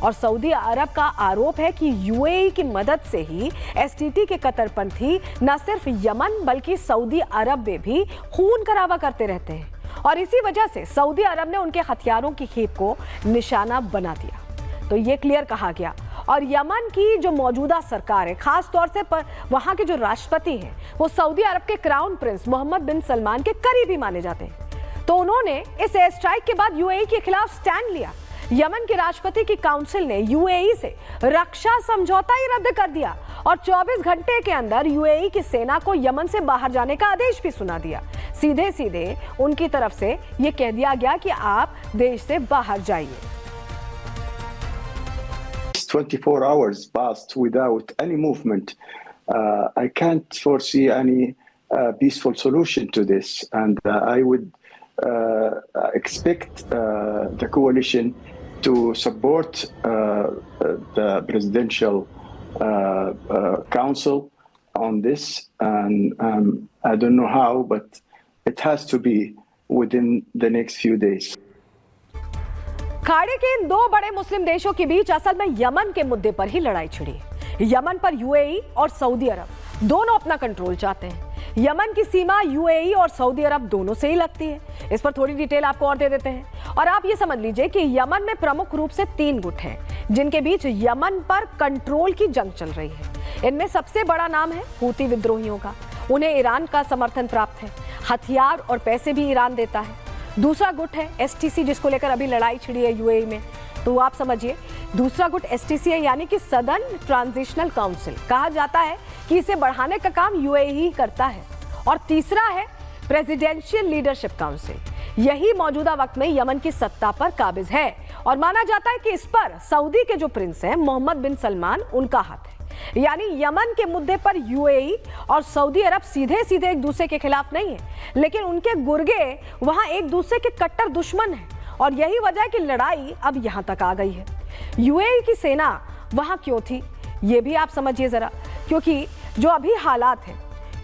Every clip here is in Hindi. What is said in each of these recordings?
और सऊदी अरब का आरोप है कि यूएई की मदद से ही एसटीटी के कट्टरपंथी न सिर्फ यमन बल्कि सऊदी अरब में भी खून खराबा करते रहते हैं और इसी वजह से सऊदी अरब ने उनके हथियारों की खेप को निशाना बना दिया। तो ये क्लियर कहा गया। और यमन की जो मौजूदा सरकार है, खास तौर से वहां के जो राष्ट्रपति हैं वो सऊदी अरब के क्राउन प्रिंस मोहम्मद बिन सलमान के करीबी माने जाते हैं। तो उन्होंने इस एयर स्ट्राइक के बाद यूएई के खिलाफ स्टैंड लिया। यमन के राष्ट्रपति की काउंसिल ने यूएई से रक्षा समझौता ही रद्द कर दिया और 24 घंटे के अंदर यूएई की सेना को यमन से बाहर जाने का आदेश भी सुना दिया। सीधे सीधे उनकी तरफ से यह कह दिया गया कि आप देश से बाहर जाइए। 24 hours passed without any movement. I can't foresee any peaceful solution to this, and I would expect the coalition to support the presidential council on this, and I don't know how, but it has to be within the next few days. खाड़ी के इन दो बड़े मुस्लिम देशों के बीच असल में यमन के मुद्दे पर ही लड़ाई छिड़ी। यमन पर यूएई और सऊदी अरब दोनों अपना कंट्रोल चाहते हैं। यमन की सीमा यूएई और सऊदी अरब दोनों से ही लगती है। इस पर थोड़ी डिटेल आपको और दे देते हैं। और आप ये समझ लीजिए कि यमन में प्रमुख रूप से 3 गुट हैं जिनके बीच यमन पर कंट्रोल की जंग चल रही है। इनमें सबसे बड़ा नाम है हूती विद्रोहियों का। उन्हें ईरान का समर्थन प्राप्त है, हथियार और पैसे भी ईरान देता है। दूसरा गुट है एसटीसी, जिसको लेकर अभी लड़ाई छिड़ी है यूएई में। तो आप समझिए, दूसरा गुट एसटीसी है, यानी कि सदर्न ट्रांजिशनल काउंसिल। कहा जाता है कि इसे बढ़ाने का काम यूएई ही करता है। और तीसरा है प्रेसिडेंशियल लीडरशिप काउंसिल। यही मौजूदा वक्त में यमन की सत्ता पर काबिज है और माना जाता है कि इस पर सऊदी के जो प्रिंस हैं मोहम्मद बिन सलमान, उनका हाथ है। यानी यमन के मुद्दे पर यूएई और सऊदी अरब सीधे सीधे एक दूसरे के खिलाफ नहीं है, लेकिन उनके गुर्गे वहां एक दूसरे के कट्टर दुश्मन हैं और यही वजह है कि लड़ाई अब यहां तक आ गई है। यूएई की सेना वहां क्यों थी, ये भी आप समझिए जरा, क्योंकि जो अभी हालात हैं,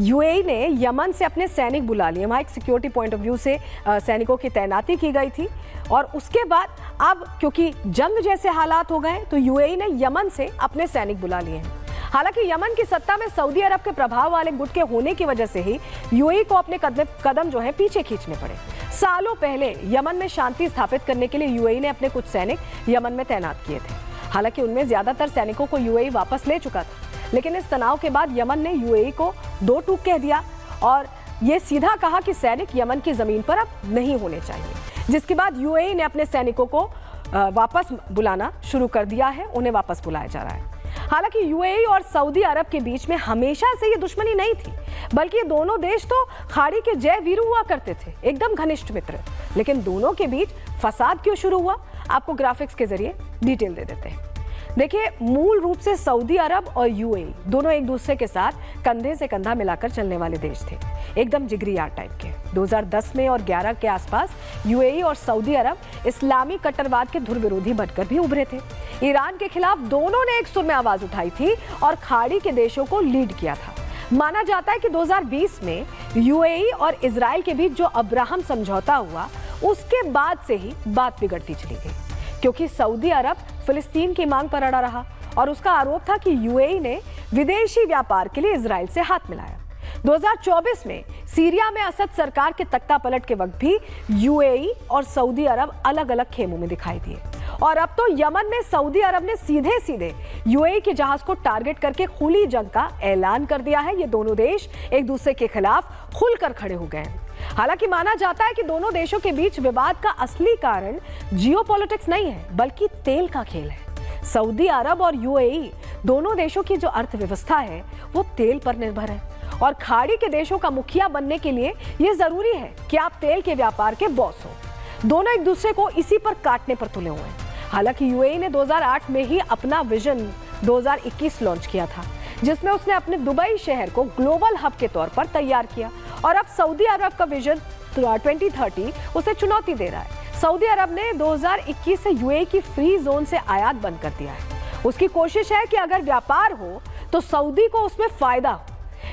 यूएई ने यमन से अपने सैनिक बुला लिए। वहाँ एक सिक्योरिटी पॉइंट ऑफ व्यू से सैनिकों की तैनाती की गई थी और उसके बाद अब क्योंकि जंग जैसे हालात हो गए तो यूएई ने यमन से अपने सैनिक बुला लिए हैं। हालांकि यमन की सत्ता में सऊदी अरब के प्रभाव वाले गुट के होने की वजह से ही यूएई को अपने कदम जो है पीछे खींचने पड़े। सालों पहले यमन में शांति स्थापित करने के लिए यूएई ने अपने कुछ सैनिक यमन में तैनात किए थे। हालांकि उनमें ज्यादातर सैनिकों को यूएई वापस ले चुका था, लेकिन इस तनाव के बाद यमन ने यूएई को 2 टूक कह दिया और ये सीधा कहा कि सैनिक यमन की जमीन पर अब नहीं होने चाहिए, जिसके बाद यूएई ने अपने सैनिकों को वापस बुलाना शुरू कर दिया है। उन्हें वापस बुलाया जा रहा है। हालांकि यूएई और सऊदी अरब के बीच में हमेशा से ये दुश्मनी नहीं थी, बल्कि ये दोनों देश तो खाड़ी के जय वीरू हुआ करते थे, एकदम घनिष्ठ मित्र। लेकिन दोनों के बीच फसाद क्यों शुरू हुआ, आपको ग्राफिक्स के जरिए डिटेल दे देते हैं। देखिए, मूल रूप से सऊदी अरब और यूएई दोनों एक दूसरे के साथ कंधे से कंधा मिलाकर चलने वाले देश थे, एकदम जिगरी यार टाइप के। 2010 में और 11 के आसपास यूएई और सऊदी अरब इस्लामी कट्टरवाद के धुर विरोधी बनकर भी उभरे थे। ईरान के खिलाफ दोनों ने एक सुर में आवाज उठाई थी और खाड़ी के देशों को लीड किया था। माना जाता है कि 2020 में यूएई और इजराइल के बीच जो अब्राहम समझौता हुआ, उसके बाद से ही बात बिगड़ती चली गई, क्योंकि सऊदी अरब फिलिस्तीन की मांग पर अड़ा रहा और उसका आरोप था कि यूएई ने विदेशी व्यापार के लिए इजराइल से हाथ मिलाया। 2024 में सीरिया में असद सरकार के तख्ता पलट के वक्त भी यूएई और सऊदी अरब अलग अलग खेमों में दिखाई दिए और अब तो यमन में सऊदी अरब ने सीधे सीधे यूएई के जहाज को टारगेट करके खुली जंग का ऐलान कर दिया है। ये दोनों देश एक दूसरे के खिलाफ खुलकर खड़े हो गए हैं। हालांकि माना जाता है कि दोनों देशों के बीच विवाद का असली कारण जियोपॉलिटिक्स नहीं है, बल्कि तेल का खेल है। सऊदी अरब और यूएई दोनों देशों की जो अर्थव्यवस्था है वो तेल पर निर्भर है और खाड़ी के देशों का मुखिया बनने के लिए ये जरूरी है कि आप तेल के व्यापार के बॉस हो। दोनों एक दूसरे को इसी पर काटने पर तुले हुए हैं। हालांकि यूएई ने 2008 में ही अपना विजन 2021 लॉन्च किया था, जिसमें उसने अपने दुबई शहर को ग्लोबल हब के तौर पर तैयार किया और अब सऊदी अरब का विजन 2030 उसे चुनौती दे रहा है। सऊदी अरब ने 2021 से यूएई की फ्री जोन से आयात बंद कर दिया है। उसकी कोशिश है कि अगर व्यापार हो तो सऊदी को उसमें फायदा हो,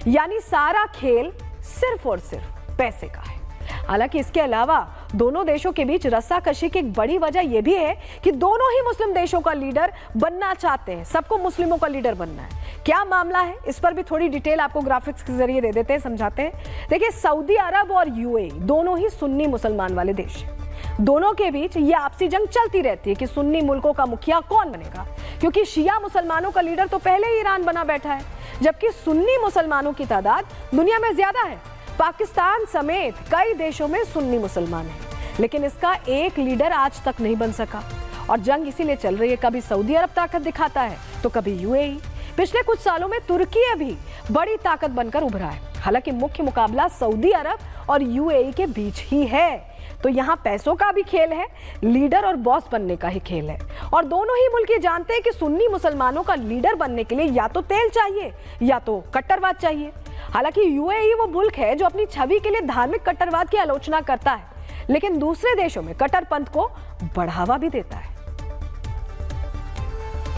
यानी सारा खेल सिर्फ और सिर्फ पैसे का है। हालांकि इसके अलावा दोनों देशों के बीच रस्साकशी की एक बड़ी वजह यह भी है कि दोनों ही मुस्लिम देशों का लीडर बनना चाहते हैं। सबको मुस्लिमों का लीडर बनना है। क्या मामला है, इस पर भी थोड़ी डिटेल आपको ग्राफिक्स के जरिए दे देते हैं, समझाते हैं। देखिए, सऊदी अरब और यूएई दोनों ही सुन्नी मुसलमान वाले देश हैं। दोनों के बीच ये आपसी जंग चलती रहती है कि सुन्नी मुल्कों का मुखिया कौन बनेगा, क्योंकि शिया मुसलमानों का लीडर तो पहले ही ईरान बना बैठा है, जबकि सुन्नी मुसलमानों की तादाद दुनिया में ज्यादा है। पाकिस्तान समेत कई देशों में सुन्नी मुसलमान हैं, लेकिन इसका एक लीडर आज तक नहीं बन सका और जंग इसीलिए चल रही है। कभी सऊदी अरब ताकत दिखाता है तो कभी यूएई। पिछले कुछ सालों में तुर्की भी बड़ी ताकत बनकर उभरा है। हालांकि मुख्य मुकाबला सऊदी अरब और यूएई के बीच ही है। तो यहाँ पैसों का भी खेल है, लीडर और बॉस बनने का ही खेल है। और दोनों ही मुल्क ये जानते हैं कि सुन्नी मुसलमानों का लीडर बनने के लिए या तो तेल चाहिए या तो कट्टरवाद चाहिए। हालांकि यूएई वो मुल्क है जो अपनी छवि के लिए धार्मिक कट्टरवाद की आलोचना करता है, लेकिन दूसरे देशों में कट्टरपंथ को बढ़ावा भी देता है।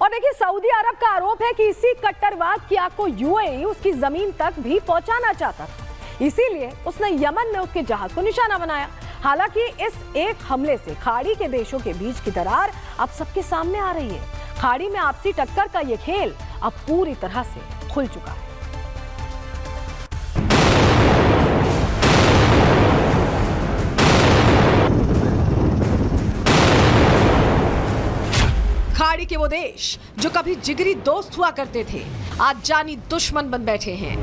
और देखिए, सऊदी अरब का आरोप है कि इसी कट्टरवाद की आग को यूएई उसकी जमीन तक भी पहुंचाना चाहता था, इसीलिए उसने यमन में उसके जहाज को निशाना बनाया। हालांकि इस एक हमले से खाड़ी के देशों के बीच की दरार अब सबके सामने आ रही है। खाड़ी में आपसी टक्कर का ये खेल अब पूरी तरह से खुल चुका है। खाड़ी के वो देश जो कभी जिगरी दोस्त हुआ करते थे, आज जानी दुश्मन बन बैठे हैं।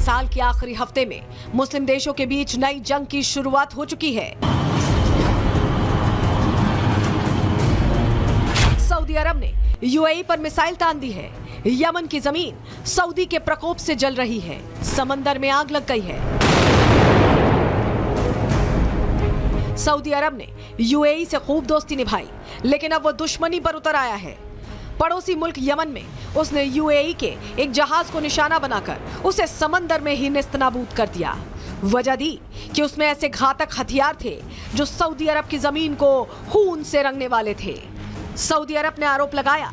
साल के आखिरी हफ्ते में मुस्लिम देशों के बीच नई जंग की शुरुआत हो चुकी है। सऊदी अरब ने यूएई पर मिसाइल तान दी है। यमन की जमीन सऊदी के प्रकोप से जल रही है। समंदर में आग लग गई है। सऊदी अरब ने यूएई से खूब दोस्ती निभाई, लेकिन अब वो दुश्मनी पर उतर आया है। पड़ोसी मुल्क यमन में उसने यूएई के एक जहाज को निशाना बनाकर उसे समंदर में ही नेस्तनाबूद कर दिया। वजह दी कि उसमें ऐसे घातक हथियार थे जो सऊदी अरब की जमीन को खून से रंगने वाले थे। सऊदी अरब ने आरोप लगाया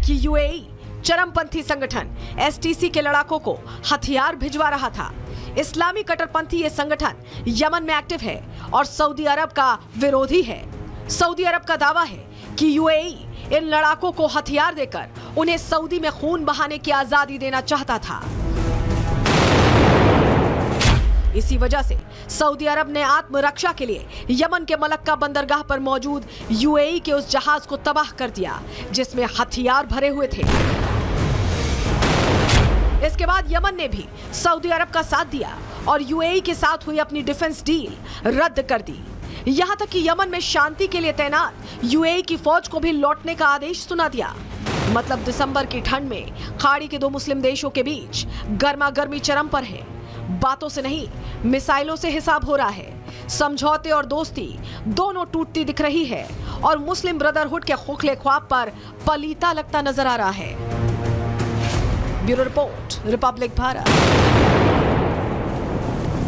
कि यूएई चरमपंथी संगठन एसटीसी के लड़ाकों को हथियार भिजवा रहा था। इस्लामी कट्टरपंथी ये संगठन यमन में एक्टिव है और सऊदी अरब का विरोधी है। सऊदी अरब का दावा है कि यूएई इन लड़ाकों को हथियार देकर उन्हें सऊदी में खून बहाने की आजादी देना चाहता था। इसी वजह से सऊदी अरब ने आत्मरक्षा के लिए यमन के मलक्का बंदरगाह पर मौजूद यूएई के उस जहाज को तबाह कर दिया जिसमें हथियार भरे हुए थे। इसके बाद यमन ने भी सऊदी अरब का साथ दिया और यूएई के साथ हुई अपनी डिफेंस डील रद्द कर दी। यहां तक कि यमन में शांति के लिए तैनात यूएई की फौज को भी लौटने का आदेश सुना दिया। मतलब दिसंबर की ठंड में खाड़ी के दो मुस्लिम देशों के बीच गर्मा गर्मी चरम पर है। बातों से नहीं, मिसाइलों से हिसाब हो रहा है। समझौते और दोस्ती दोनों टूटती दिख रही है और मुस्लिम ब्रदरहुड के खोखले ख्वाब पर पलीता लगता नजर आ रहा है। Bureau report, Republic Bharat.